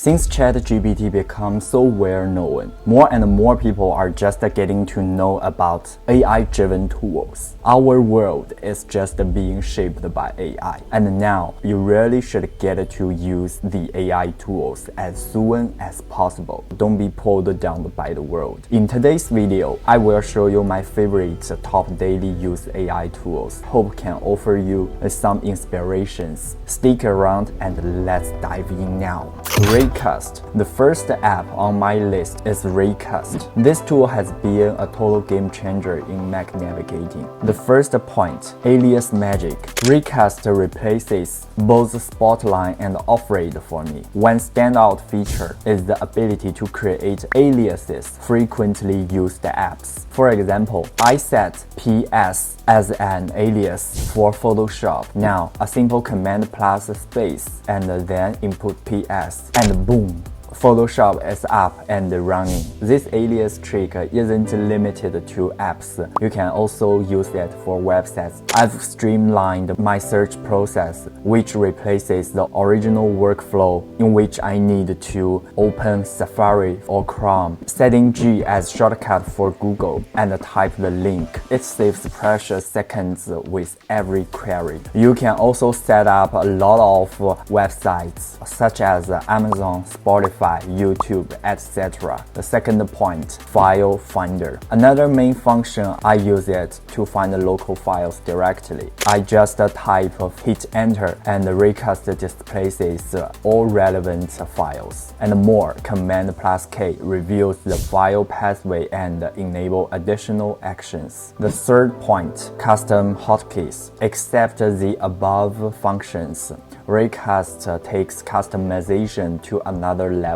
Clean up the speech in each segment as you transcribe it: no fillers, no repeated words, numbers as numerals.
Since ChatGPT becomes so well known, more and more people are just getting to know about AI-driven tools. Our world is just being shaped by AI, and now you really should get to use the AI tools as soon as possible. Don't be pulled down by the world. In today's video, I will show you my favorite top daily use AI tools. Hope can offer you some inspirations. Stick around and let's dive in now. Raycast. The first app on my list is Raycast. This tool has been a total game changer in Mac navigating. The first point, Alias Magic. Raycast replaces both Spotlight and Off-Rate for me. One standout feature is the ability to create aliases frequently used apps. For example, I set PS as an alias for Photoshop. Now, a simple command plus space and then input PS and boom, Photoshop is up and running. This alias trick isn't limited to apps. You can also use it for websites. I've streamlined my search process, which replaces the original workflow in which I need to open Safari or Chrome, setting G as shortcut for Google, and type the link. It saves precious seconds with every query. You can also set up a lot of websites such as Amazon, Spotify, YouTube, etc. The second point, File Finder. Another main function, I use it to find local files directly. I just hit enter and Raycast displays all relevant files. And more, Command plus K reveals the file pathway and enable additional actions. The third point, custom hotkeys. Except the above functions, Raycast takes customization to another level.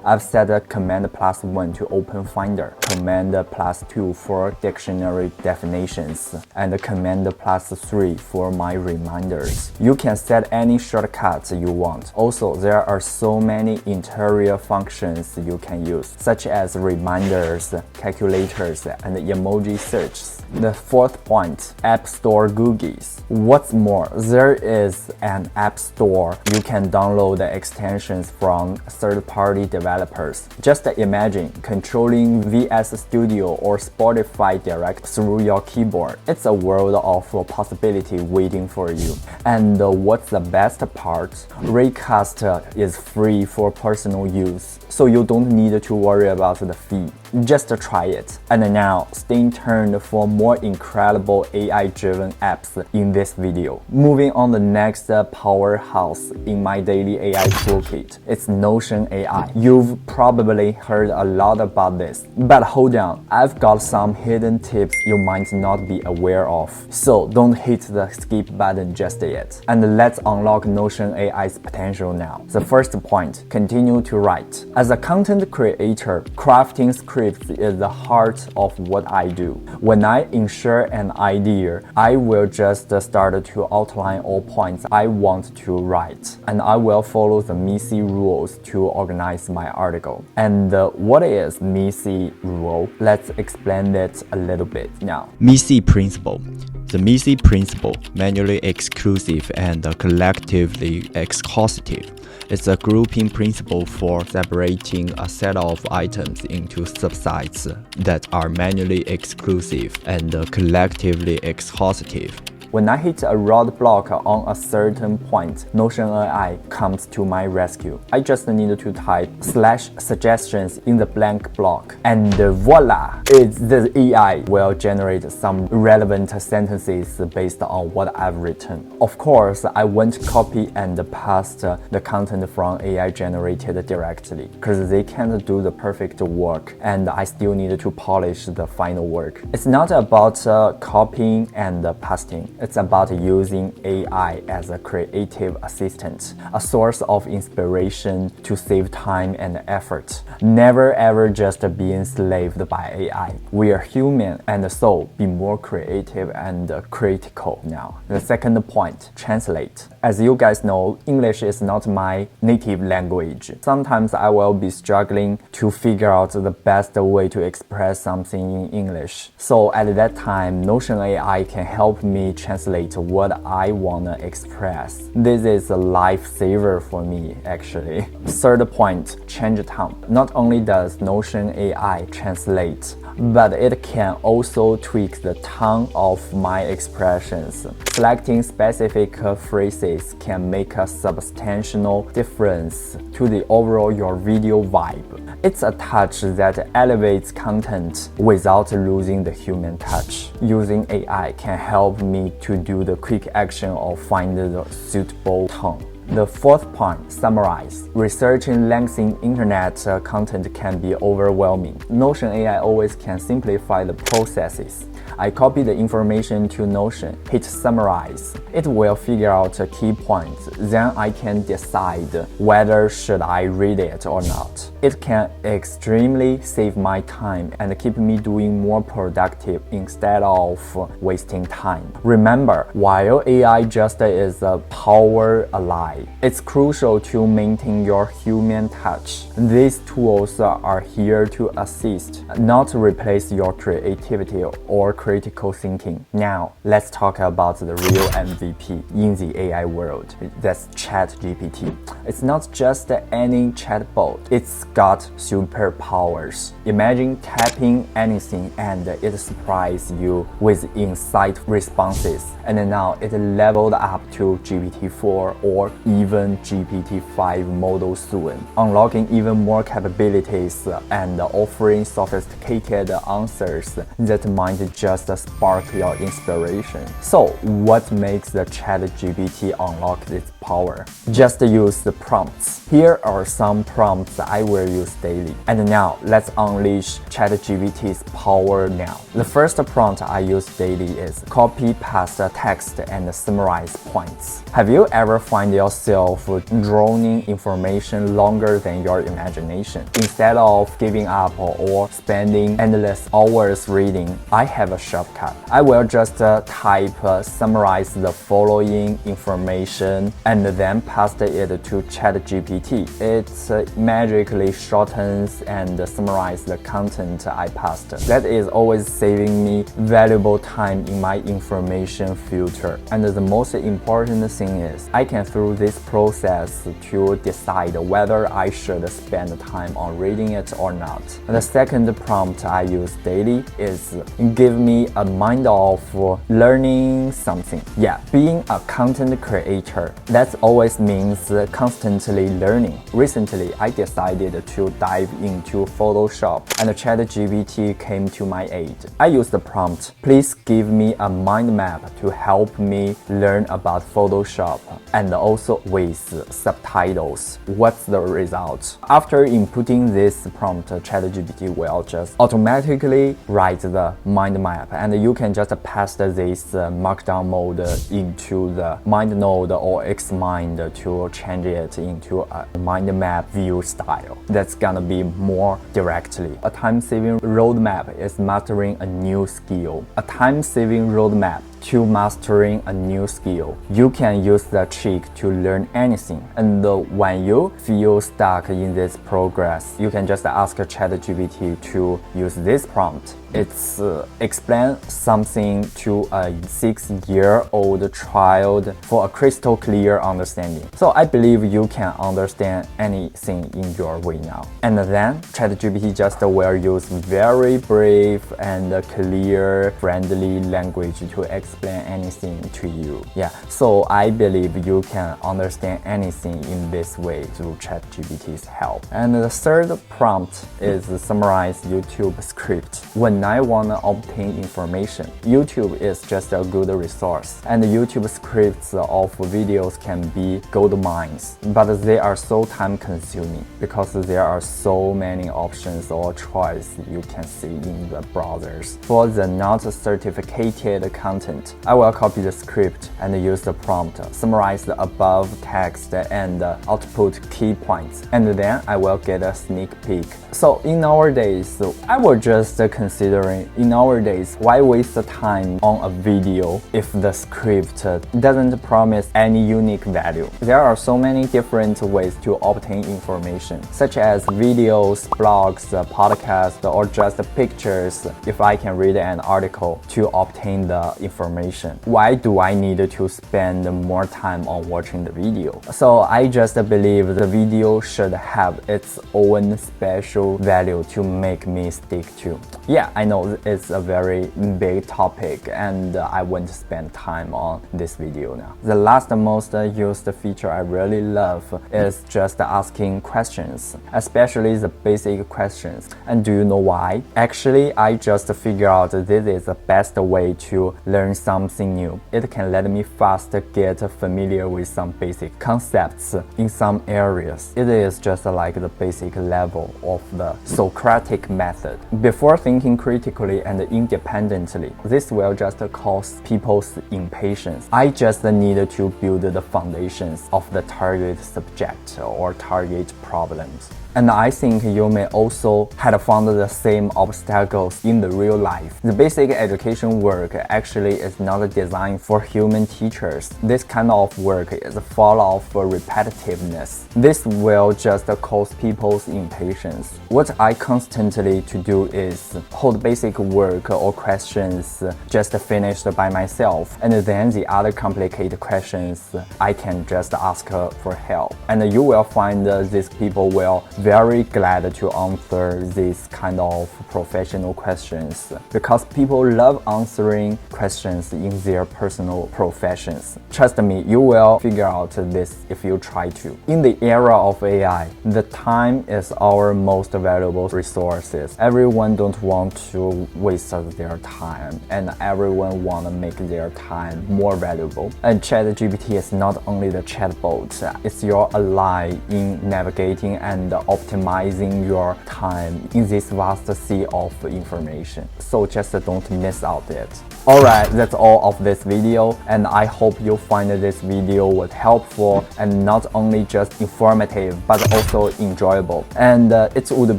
I've set a Command plus 1 to open Finder, Command plus 2 for dictionary definitions, and Command plus 3 for my reminders. You can set any shortcuts you want. Also, there are so many interior functions you can use, such as reminders, calculators, and emoji searches. The fourth point, App Store cookies. What's more, there is an App Store. You can download the extensions from third-party developers. Just imagine controlling VS Studio or Spotify Direct through your keyboard. It's a world of possibility waiting for you. And what's the best part? Raycast is free for personal use, so you don't need to worry about the fee. Just try it. And now, stay tuned for more incredible AI-driven apps in this video. Moving on, the next powerhouse in my daily AI toolkit, it's Notion AI. You've probably heard a lot about this, but hold on, I've got some hidden tips you might not be aware of. So don't hit the skip button just yet. And let's unlock Notion AI's potential now. The first point, continue to write. As a content creator, crafting scripts is the heart of what I do. When I ensure an idea, I will just start to outline all points I want to write, and I will follow the MISI rules to organize my article. And what is MISI rule? Let's explain it a little bit now. MISI principle. The MISI principle, manually exclusive and collectively exhaustive, is a grouping principle for separating a set of items into subsets that are manually exclusive and collectively exhaustive. When I hit a roadblock on a certain point, Notion AI comes to my rescue. I just need to type /suggestions in the blank block, and voila! The AI will generate some relevant sentences based on what I've written. Of course, I won't copy and paste the content from AI generated directly, because they can't do the perfect work, and I still need to polish the final work. It's not about copying and pasting. It's about using AI as a creative assistant, a source of inspiration to save time and effort. Never ever just be enslaved by AI. We are human, and so be more creative and critical now. The second point, translate. As you guys know, English is not my native language. Sometimes I will be struggling to figure out the best way to express something in English. So at that time, Notion AI can help me translate translate what I wanna express. This is a lifesaver for me, actually. Third point, change tone. Not only does Notion AI translate, but it can also tweak the tone of my expressions. Selecting specific phrases can make a substantial difference to the overall your video vibe. It's a touch that elevates content without losing the human touch. Using AI can help me to do the quick action of finding the suitable tone. The fourth point, summarize. Researching lengthy internet content can be overwhelming. Notion AI always can simplify the processes. I copy the information to Notion, hit summarize. It will figure out a key points. Then I can decide whether should I read it or not. It can extremely save my time and keep me doing more productive instead of wasting time. Remember, while AI just is a power ally, it's crucial to maintain your human touch. These tools are here to assist, not to replace your creativity or critical thinking. Now, let's talk about the real MVP in the AI world. That's ChatGPT. It's not just any chatbot. It's got superpowers. Imagine tapping anything and it surprises you with insightful responses. And now it leveled up to GPT-4 or even GPT-5 model soon, unlocking even more capabilities and offering sophisticated answers that might just spark your inspiration. So, what makes the ChatGPT unlock its power? Just use the prompts. Here are some prompts I will use daily. And now, let's unleash ChatGPT's power now. The first prompt I use daily is copy paste text and summarize points. Have you ever find yourself droning information longer than your imagination? Instead of giving up or spending endless hours reading, I have a shortcut. I will just type summarize the following information and then paste it to ChatGPT. It magically shortens and summarizes the content I passed. That is always saving me valuable time in my information filter. And the most important thing is I can through this process to decide whether I should spend time on reading it or not. The second prompt I use daily is give me a mind of learning something. Yeah, being a content creator, that always means constantly learning. Recently, I decided to dive into Photoshop and ChatGPT came to my aid. I used the prompt, please give me a mind map to help me learn about Photoshop and also with subtitles. What's the result? After inputting this prompt, ChatGPT will just automatically write the mind map and you can just paste this markdown mode into the mind node or Xmind to change it into a mind map view style. That's gonna be more directly. A time-saving roadmap is mastering a new skill. A time-saving roadmap to mastering a new skill. You can use the trick to learn anything. And when you feel stuck in this progress, you can just ask ChatGPT to use this prompt. It's explain something to a 6-year-old child for a crystal clear understanding. So I believe you can understand anything in your way now. And then ChatGPT just will use very brief and clear, friendly language to explain anything to you. Yeah, so I believe you can understand anything in this way through ChatGPT's help. And the third prompt is summarize YouTube script. When I want to obtain information, YouTube is just a good resource, and YouTube scripts of videos can be gold mines, but they are so time consuming because there are so many options or choice you can see in the browsers. For the not certificated content, I will copy the script and use the prompt, summarize the above text and output key points, and then I will get a sneak peek. So in nowadays, I was just considering in nowadays, why waste the time on a video if the script doesn't promise any unique value? There are so many different ways to obtain information, such as videos, blogs, podcasts, or just pictures if I can read an article to obtain the information. information. Why do I need to spend more time on watching the video? So I just believe the video should have its own special value to make me stick to. Yeah, I know it's a very big topic and I won't spend time on this video now. The last most used feature I really love is just asking questions, especially the basic questions. And do you know why? Actually, I just figured out this is the best way to learn something new. It can let me fast get familiar with some basic concepts in some areas. It is just like the basic level of the Socratic method. Before thinking critically and independently, this will just cause people's impatience. I just need to build the foundations of the target subject or target problems. And I think you may also have found the same obstacles in the real life. The basic education work actually is not designed for human teachers. This kind of work is full of repetitiveness. This will just cause people's impatience. What I constantly to do is hold basic work or questions just finished by myself, and then the other complicated questions I can just ask for help. And you will find these people will very glad to answer these kind of professional questions because people love answering questions in their personal professions. Trust me, you will figure out this if you try to. In the era of AI, the time is our most valuable resources. Everyone don't want to waste their time and everyone want to make their time more valuable. And ChatGPT is not only the chatbot, it's your ally in navigating and optimizing your time in this vast sea of information. So just don't miss out it. Alright, that's all of this video, and I hope you find this video was helpful and not only just informative but also enjoyable. And it would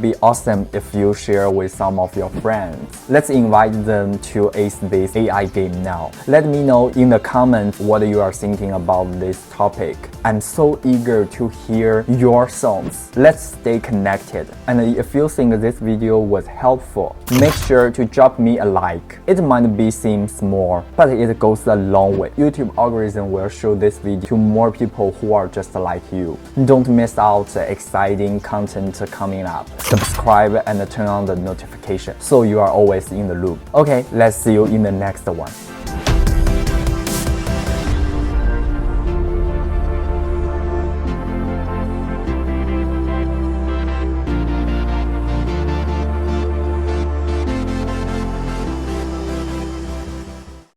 be awesome if you share with some of your friends. Let's invite them to ace this AI game now. Let me know in the comments what you are thinking about this topic. I'm so eager to hear your thoughts. Let's stay connected. And if you think this video was helpful, make sure to drop me a like. It might be seem small, but it goes a long way. YouTube algorithm will show this video to more people who are just like you. Don't miss out the exciting content coming up. Subscribe and turn on the notification so you are always in the loop. Okay, let's see you in the next one.